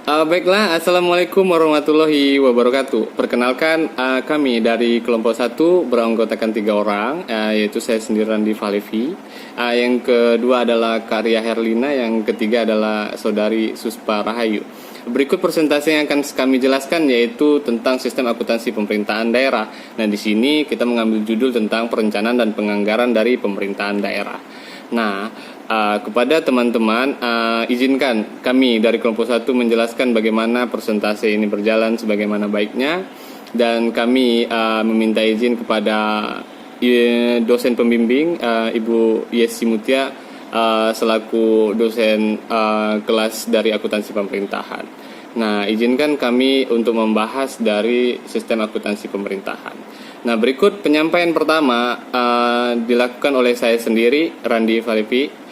Baiklah, Assalamualaikum warahmatullahi wabarakatuh. Perkenalkan, kami dari kelompok 1 beranggotakan 3 orang, yaitu saya sendiri Randi Falevi. Yang kedua adalah Kak Ria Herlina, yang ketiga adalah Saudari Suspa Rahayu. Berikut presentasi yang akan kami jelaskan yaitu tentang sistem akuntansi pemerintahan daerah. Nah, di sini kita mengambil judul tentang perencanaan dan penganggaran dari pemerintahan daerah. Nah, kepada teman-teman, izinkan kami dari kelompok 1 menjelaskan bagaimana presentasi ini berjalan sebagaimana baiknya, dan kami meminta izin kepada dosen pembimbing Ibu Yesi Mutia selaku dosen kelas dari akuntansi pemerintahan. Nah, izinkan kami untuk membahas dari sistem akuntansi pemerintahan. Nah, berikut penyampaian pertama dilakukan oleh saya sendiri, Randi Falevi.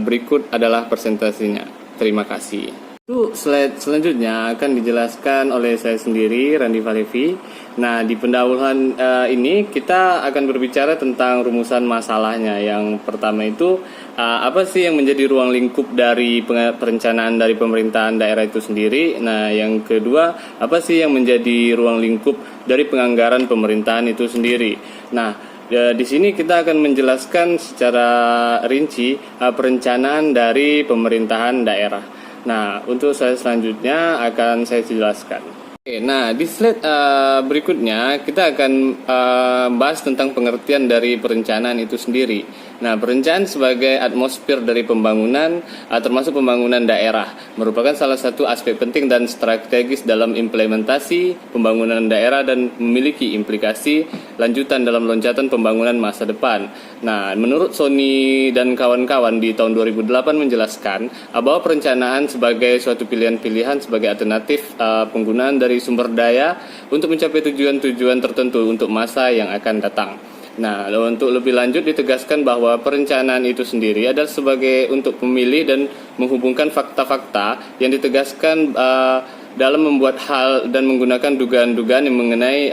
Berikut adalah presentasinya. Terima kasih. Itu slide selanjutnya akan dijelaskan oleh saya sendiri, Randi Falevi. Nah, di pendahuluan ini kita akan berbicara tentang rumusan masalahnya. Yang pertama itu apa sih yang menjadi ruang lingkup dari perencanaan dari pemerintahan daerah itu sendiri. Nah, yang kedua, apa sih yang menjadi ruang lingkup dari penganggaran pemerintahan itu sendiri. Nah, di sini kita akan menjelaskan secara rinci perencanaan dari pemerintahan daerah. Nah, untuk slide selanjutnya akan saya jelaskan. Oke, nah di slide berikutnya kita akan bahas tentang pengertian dari perencanaan itu sendiri. Nah, perencanaan sebagai atmosfer dari pembangunan, termasuk pembangunan daerah, merupakan salah satu aspek penting dan strategis dalam implementasi pembangunan daerah dan memiliki implikasi lanjutan dalam loncatan pembangunan masa depan. Nah, menurut Sony dan kawan-kawan di tahun 2008 menjelaskan bahwa perencanaan sebagai suatu pilihan-pilihan sebagai alternatif penggunaan dari sumber daya untuk mencapai tujuan-tujuan tertentu untuk masa yang akan datang. Nah, untuk lebih lanjut ditegaskan bahwa perencanaan itu sendiri adalah sebagai untuk memilih dan menghubungkan fakta-fakta yang ditegaskan dalam membuat hal dan menggunakan dugaan-dugaan yang mengenai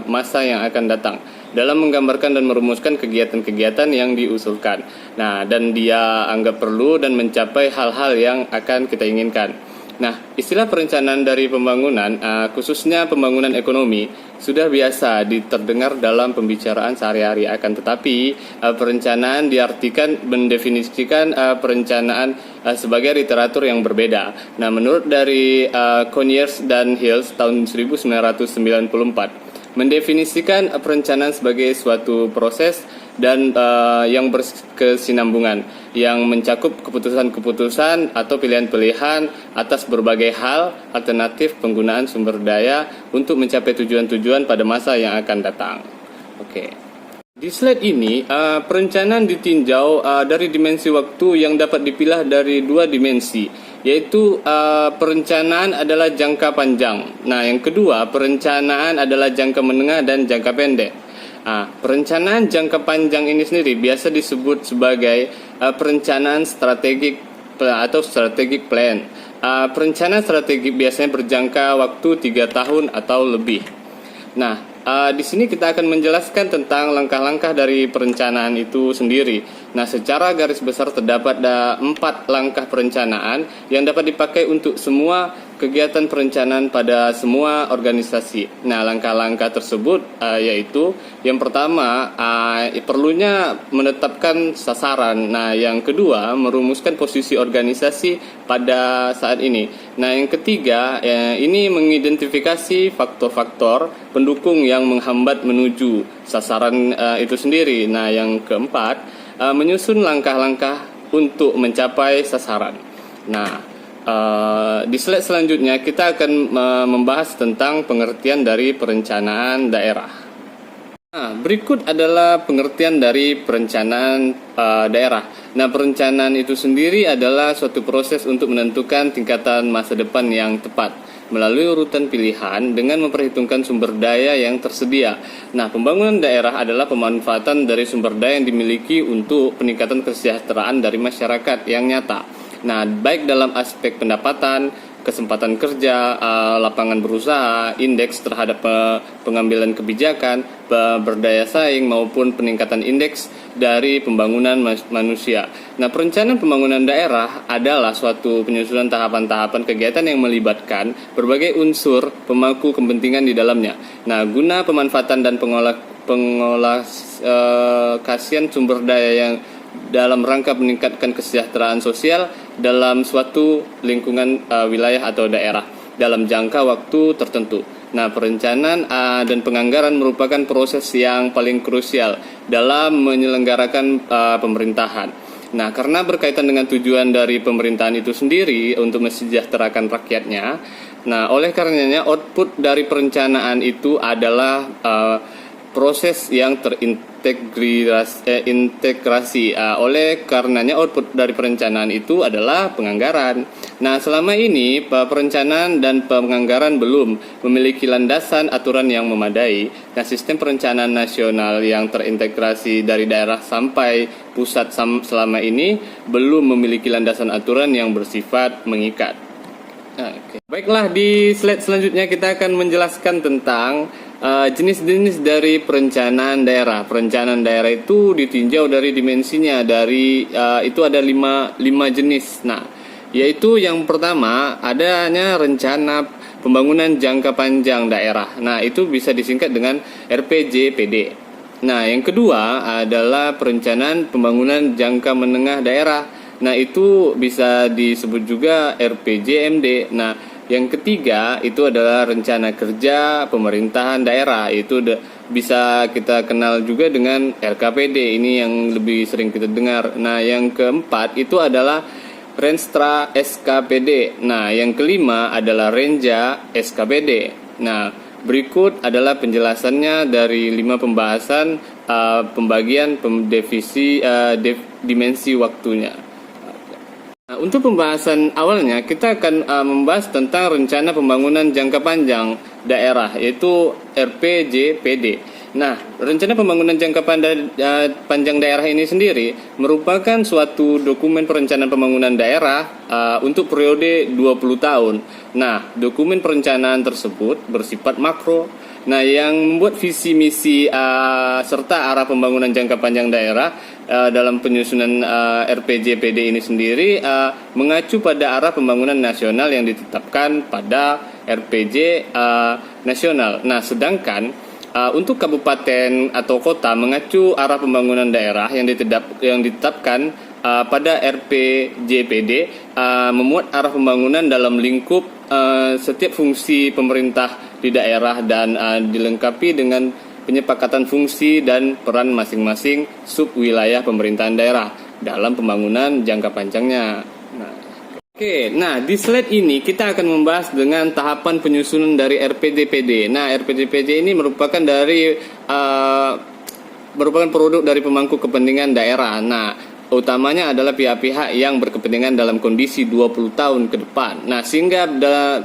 masa yang akan datang dalam menggambarkan dan merumuskan kegiatan-kegiatan yang diusulkan. Nah, dan dia anggap perlu dan mencapai hal-hal yang akan kita inginkan. Nah, istilah perencanaan dari pembangunan, khususnya pembangunan ekonomi, sudah biasa terdengar dalam pembicaraan sehari-hari. Akan tetapi, perencanaan diartikan mendefinisikan perencanaan sebagai literatur yang berbeda. Nah, menurut dari Conyers dan Hills tahun 1994, mendefinisikan perencanaan sebagai suatu proses dan yang berkesinambungan yang mencakup keputusan-keputusan atau pilihan-pilihan atas berbagai hal alternatif penggunaan sumber daya untuk mencapai tujuan-tujuan pada masa yang akan datang. Oke. Di slide ini perencanaan ditinjau dari dimensi waktu yang dapat dipilah dari 2 dimensi, yaitu perencanaan adalah jangka panjang. Nah, yang kedua, perencanaan adalah jangka menengah dan jangka pendek. Perencanaan jangka panjang ini sendiri biasa disebut sebagai perencanaan strategik atau strategic plan. Perencanaan strategik biasanya berjangka waktu 3 tahun atau lebih. Nah, di sini kita akan menjelaskan tentang langkah-langkah dari perencanaan itu sendiri. Nah, secara garis besar terdapat 4 langkah perencanaan yang dapat dipakai untuk semua kegiatan perencanaan pada semua organisasi. Nah, langkah-langkah tersebut yaitu yang pertama perlunya menetapkan sasaran. Nah, yang kedua merumuskan posisi organisasi pada saat ini. Nah, yang ketiga ini mengidentifikasi faktor-faktor pendukung yang menghambat menuju sasaran itu sendiri. Nah, yang keempat menyusun langkah-langkah untuk mencapai sasaran. Nah, di slide selanjutnya kita akan membahas tentang pengertian dari perencanaan daerah. Nah, berikut adalah pengertian dari perencanaan daerah. Nah, perencanaan itu sendiri adalah suatu proses untuk menentukan tingkatan masa depan yang tepat melalui urutan pilihan dengan memperhitungkan sumber daya yang tersedia. Nah, pembangunan daerah adalah pemanfaatan dari sumber daya yang dimiliki untuk peningkatan kesejahteraan dari masyarakat yang nyata. Nah, baik dalam aspek pendapatan, kesempatan kerja, lapangan berusaha, indeks terhadap pengambilan kebijakan, berdaya saing maupun peningkatan indeks dari pembangunan manusia. Nah, perencanaan pembangunan daerah adalah suatu penyusunan tahapan-tahapan kegiatan yang melibatkan berbagai unsur pemangku kepentingan di dalamnya. Nah, guna pemanfaatan dan pengolahkasian sumber daya yang dalam rangka meningkatkan kesejahteraan sosial dalam suatu lingkungan wilayah atau daerah dalam jangka waktu tertentu. Nah, perencanaan dan penganggaran merupakan proses yang paling krusial dalam menyelenggarakan pemerintahan. Nah, karena berkaitan dengan tujuan dari pemerintahan itu sendiri untuk mensejahterakan rakyatnya, nah oleh karenanya output dari perencanaan itu adalah proses yang terintegrasi. Oleh karenanya output dari perencanaan itu adalah penganggaran. Nah, selama ini perencanaan dan penganggaran belum memiliki landasan aturan yang memadai. Nah, sistem perencanaan nasional yang terintegrasi dari daerah sampai pusat selama ini belum memiliki landasan aturan yang bersifat mengikat. Baiklah, di slide selanjutnya kita akan menjelaskan tentang jenis-jenis dari perencanaan daerah. Perencanaan daerah itu ditinjau dari dimensinya, itu ada lima jenis. Nah, yaitu yang pertama adanya rencana pembangunan jangka panjang daerah. Nah, itu bisa disingkat dengan RPJPD. Nah, yang kedua adalah perencanaan pembangunan jangka menengah daerah. Nah, itu bisa disebut juga RPJMD. Nah, yang ketiga itu adalah rencana kerja pemerintahan daerah. Itu bisa kita kenal juga dengan RKPD. Ini yang lebih sering kita dengar. Nah, yang keempat itu adalah Renstra SKPD. Nah, yang kelima adalah Renja SKPD. Nah, berikut adalah penjelasannya dari 5 pembahasan pembagian dimensi waktunya. Nah, untuk pembahasan awalnya kita akan membahas tentang rencana pembangunan jangka panjang daerah, yaitu RPJPD. Nah, rencana pembangunan jangka panjang daerah ini sendiri merupakan suatu dokumen perencanaan pembangunan daerah untuk periode 20 tahun. Nah, dokumen perencanaan tersebut bersifat makro. Nah, yang membuat visi misi serta arah pembangunan jangka panjang daerah dalam penyusunan RPJPD ini sendiri mengacu pada arah pembangunan nasional yang ditetapkan pada RPJ nasional. Nah, sedangkan untuk kabupaten atau kota mengacu arah pembangunan daerah yang ditetapkan pada RPJPD memuat arah pembangunan dalam lingkup setiap fungsi pemerintah di daerah dan dilengkapi dengan penyepakatan fungsi dan peran masing-masing sub wilayah pemerintahan daerah dalam pembangunan jangka panjangnya. Nah, di slide ini kita akan membahas dengan tahapan penyusunan dari RPJPD. Nah, RPJPD ini merupakan produk dari pemangku kepentingan daerah. Nah, utamanya adalah pihak-pihak yang berkepentingan dalam kondisi 20 tahun ke depan. Nah, sehingga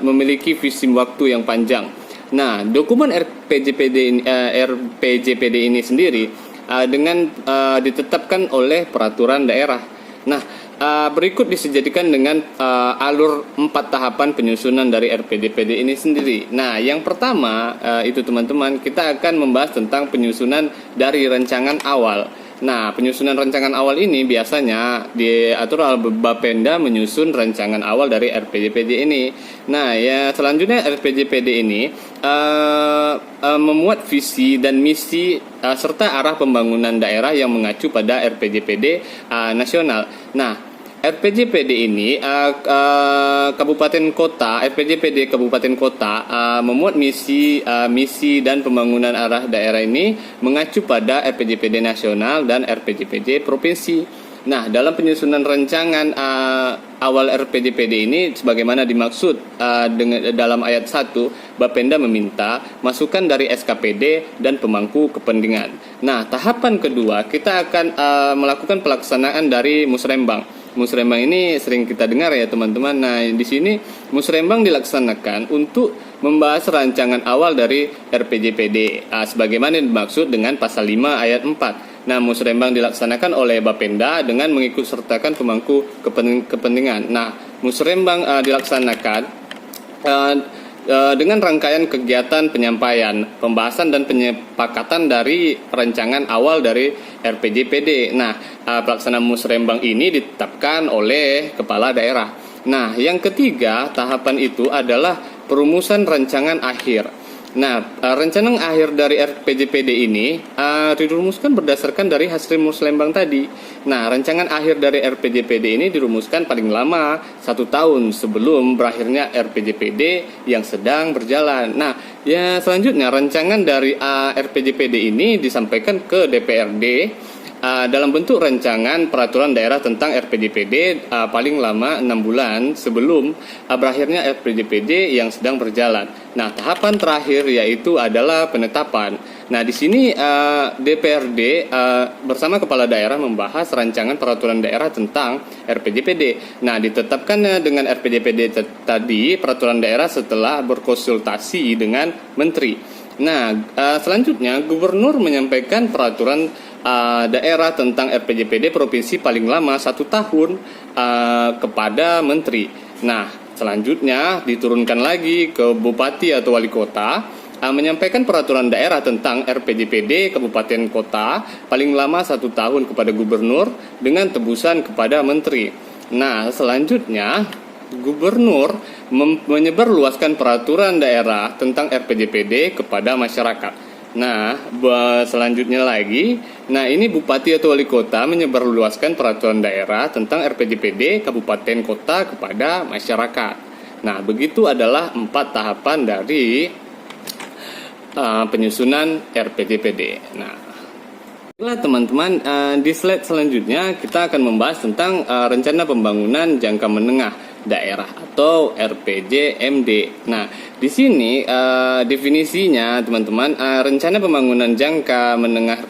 memiliki visi waktu yang panjang. Nah, dokumen RPJPD ini sendiri dengan ditetapkan oleh peraturan daerah. Nah, berikut disejadikan dengan alur 4 tahapan penyusunan dari RPJPD ini sendiri. Nah, yang pertama itu teman-teman, kita akan membahas tentang penyusunan dari rancangan awal. Nah, penyusunan rancangan awal ini biasanya diatur oleh Bapenda menyusun rancangan awal dari RPJPD ini. Nah, ya selanjutnya RPJPD ini memuat visi dan misi serta arah pembangunan daerah yang mengacu pada RPJPD nasional. Nah, RPJPD ini RPJPD kabupaten kota memuat misi dan pembangunan arah daerah ini mengacu pada RPJPD nasional dan RPJPD provinsi. Nah, dalam penyusunan rancangan awal RPJPD ini sebagaimana dimaksud dalam ayat 1, Bapenda meminta masukan dari SKPD dan pemangku kepentingan. Nah, tahapan kedua kita akan melakukan pelaksanaan dari musrembang. Musrembang ini sering kita dengar ya teman-teman. Nah, di sini musrembang dilaksanakan untuk membahas rancangan awal dari RPJPD sebagaimana dimaksud dengan pasal 5 ayat 4. Nah, musrembang dilaksanakan oleh Bapenda dengan mengikut sertakan pemangku kepentingan. Nah, musrembang dilaksanakan uh, dengan rangkaian kegiatan penyampaian, pembahasan dan penyepakatan dari rancangan awal dari RPJPD. Nah, pelaksanaan musrembang ini ditetapkan oleh kepala daerah. Nah, yang ketiga tahapan itu adalah perumusan rancangan akhir. Nah, rencana akhir dari RPJPD ini dirumuskan berdasarkan dari hasil musrembang tadi. Nah, rancangan akhir dari RPJPD ini dirumuskan paling lama 1 tahun sebelum berakhirnya RPJPD yang sedang berjalan. Nah, ya selanjutnya rancangan dari RPJPD ini disampaikan ke DPRD dalam bentuk rancangan peraturan daerah tentang RPJPD paling lama 6 bulan sebelum berakhirnya RPJPD yang sedang berjalan. Nah, tahapan terakhir yaitu adalah penetapan. Nah, di sini DPRD bersama kepala daerah membahas rancangan peraturan daerah tentang RPJPD. Nah, ditetapkannya dengan RPJPD tadi peraturan daerah setelah berkonsultasi dengan menteri. Nah, selanjutnya gubernur menyampaikan peraturan daerah tentang RPJPD provinsi paling lama 1 tahun kepada menteri. Nah, selanjutnya diturunkan lagi ke bupati atau wali kota menyampaikan peraturan daerah tentang RPJPD kabupaten kota paling lama 1 tahun kepada gubernur dengan tebusan kepada menteri. Nah, selanjutnya gubernur menyebarluaskan peraturan daerah tentang RPJPD kepada masyarakat. Nah, selanjutnya lagi, ini bupati atau wali kota menyebarluaskan peraturan daerah tentang RPJPD kabupaten kota kepada masyarakat. Nah, begitu adalah 4 tahapan dari penyusunan RPJPD. Nah, baiklah teman-teman, di slide selanjutnya kita akan membahas tentang rencana pembangunan jangka menengah daerah atau RPJMD. Nah, di sini definisinya teman-teman, rencana pembangunan jangka menengah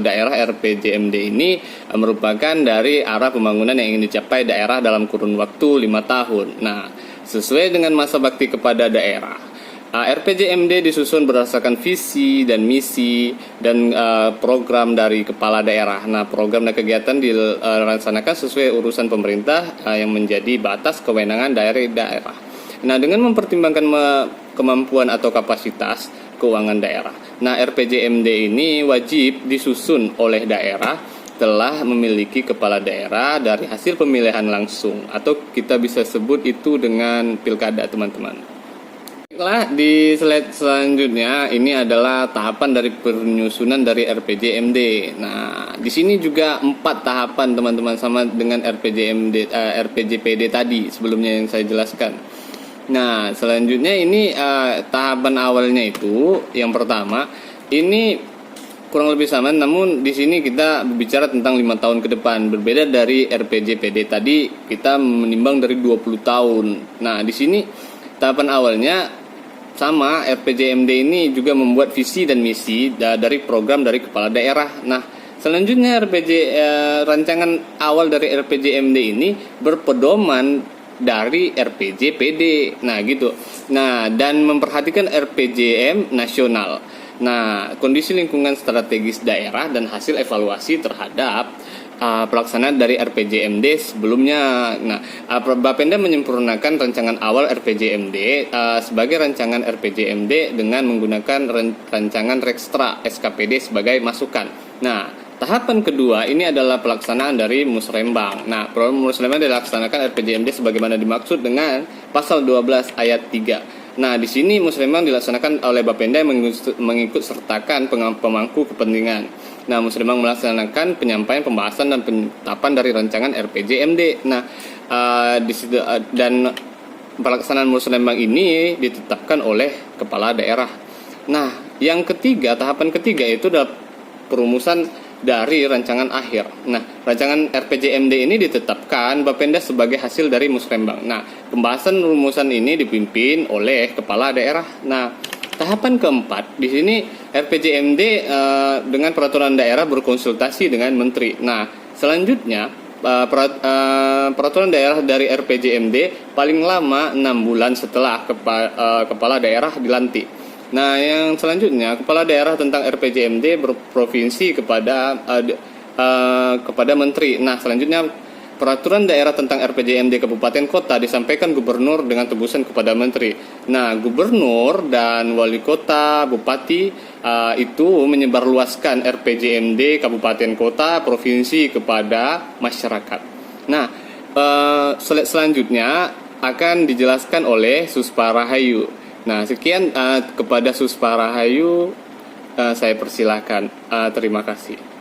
daerah RPJMD ini merupakan dari arah pembangunan yang ingin dicapai daerah dalam kurun waktu 5 tahun. Nah, sesuai dengan masa bakti kepada daerah. RPJMD disusun berdasarkan visi dan misi dan program dari kepala daerah. Nah, program dan kegiatan dilaksanakan sesuai urusan pemerintah yang menjadi batas kewenangan dari daerah. Nah, dengan mempertimbangkan kemampuan atau kapasitas keuangan daerah. Nah, RPJMD ini wajib disusun oleh daerah telah memiliki kepala daerah dari hasil pemilihan langsung atau kita bisa sebut itu dengan pilkada, teman-teman. Di slide selanjutnya ini adalah tahapan dari penyusunan dari RPJMD. Nah, di sini juga 4 tahapan teman-teman sama dengan RPJPD tadi sebelumnya yang saya jelaskan. Nah, selanjutnya ini tahapan awalnya itu yang pertama ini kurang lebih sama, namun di sini kita berbicara tentang 5 tahun ke depan. Berbeda dari RPJPD tadi kita menimbang dari 20 tahun. Nah, di sini tahapan awalnya sama, RPJMD ini juga membuat visi dan misi dari program dari kepala daerah. Nah, selanjutnya rancangan awal dari RPJMD ini berpedoman dari RPJPD. Nah, gitu. Nah, dan memperhatikan RPJM nasional. Nah, kondisi lingkungan strategis daerah dan hasil evaluasi terhadap pelaksanaan dari RPJMD sebelumnya. Nah, Bapenda menyempurnakan rancangan awal RPJMD sebagai rancangan RPJMD dengan menggunakan rancangan Rekstra SKPD sebagai masukan. Nah, tahapan kedua ini adalah pelaksanaan dari musrembang. Nah, program musrembang dilaksanakan RPJMD sebagaimana dimaksud dengan pasal 12 ayat 3. Nah, di sini musrembang dilaksanakan oleh Bapenda yang mengikut sertakan pemangku kepentingan. Nah, musrembang melaksanakan penyampaian, pembahasan dan penetapan dari rancangan RPJMD. Nah, dan pelaksanaan musrembang ini ditetapkan oleh kepala daerah. Nah, yang ketiga, tahapan ketiga itu adalah perumusan dari rancangan akhir. Nah, rancangan RPJMD ini ditetapkan Bapenda sebagai hasil dari musrembang. Nah, pembahasan rumusan ini dipimpin oleh kepala daerah. Nah, tahapan keempat di sini RPJMD dengan peraturan daerah berkonsultasi dengan menteri. Nah, selanjutnya peraturan daerah dari RPJMD paling lama 6 bulan setelah kepala daerah dilantik. Nah, yang selanjutnya kepala daerah tentang RPJMD berprovinsi kepada menteri. Nah, selanjutnya peraturan daerah tentang RPJMD Kabupaten Kota disampaikan gubernur dengan tebusan kepada menteri. Nah, gubernur dan wali kota, bupati itu menyebarluaskan RPJMD Kabupaten Kota, provinsi kepada masyarakat. Nah, slide selanjutnya akan dijelaskan oleh Suspa Rahayu. Nah, sekian kepada Suspa Rahayu, saya persilahkan. Terima kasih.